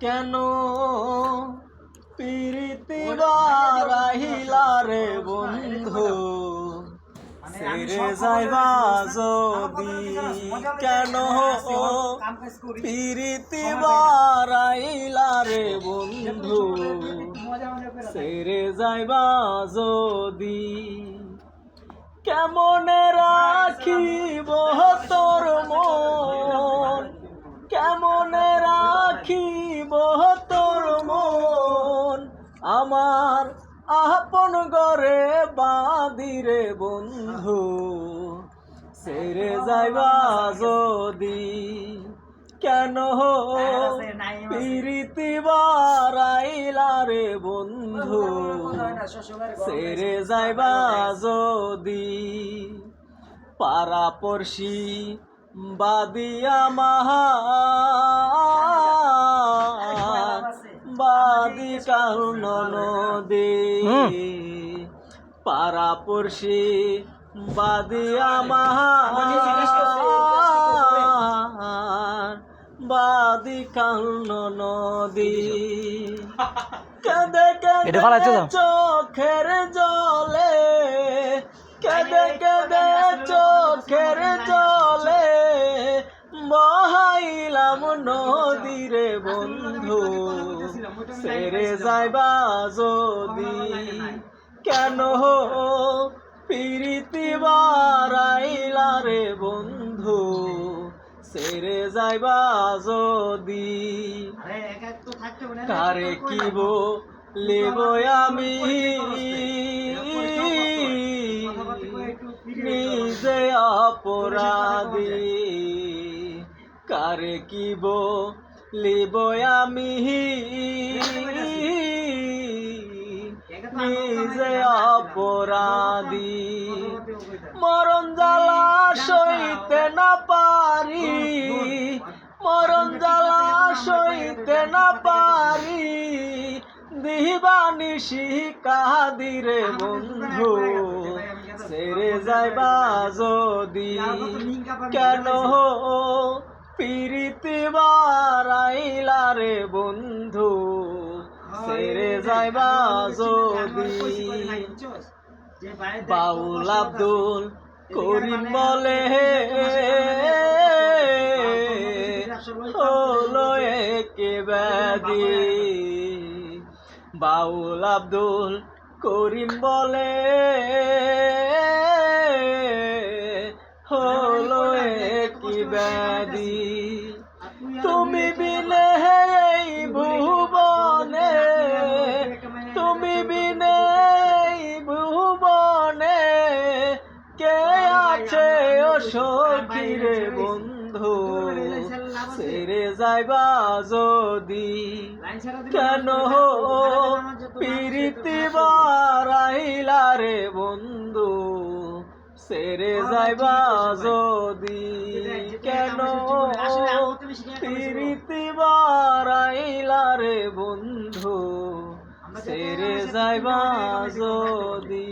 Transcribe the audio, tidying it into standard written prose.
কেন প্রীতি বারাইলা রে বন্ধু ছেড়ে যাইবা যদি কেন প্রীতি বারাইলা রে বন্ধু ছেড়ে যাইবা যদি কেমনে রাখিব তোর মন কেমনে রাখিব তোর মন আমার আপন ঘরে বাঁধিরে বন্ধু ছেড়ে যাইবা যদি কেন প্রীতি বারাইলা রে বন্ধু ছেড়ে যাইবা যদি পাড়া পড়শি বাদিয়া বাদি কারণ নদী পাড়া পড়শি বাদিয়া বাদি কারণ নদী কেঁদে কেঁদে চোখের জলে কেঁদে কেঁদে চোখের জলে বহাইলাম নদীরে বন্ধু ছেড়ে যাইবা যদি কেন প্রীতি বারাইলা রে বন্ধু ছেড়ে যাইবা যদি কারে কিব লেব আমি নিজে অপরাধী কারে কিব লিব আমি নিজে অপরাধী মরণ জ্বালা সইতে না পারি মরণ জ্বালা সইতে না পারি দিবানিশি কাদিরে বন্ধু ছেড়ে যাইবা যদি কেন প্রীতি বারাইলা রে বন্ধু ছেড়ে যাইবা যদি বাউল আব্দুল করিম বলে হলো একে ব্যাধি বাউল আব্দুল করিম বলে হলো একই ব্যাধি তুমি বিনে এই ভুবনে তুমি বিনে এই ভুবনে কে আছে ও সখীরে বন্ধু ছেড়ে যাইবা যদি কেন প্রীতি বারাইলা রে বন্ধু ছেড়ে যাইবা যদি কেন প্রীতি বারাইলা রে বন্ধু ছেড়ে যাইবা যদি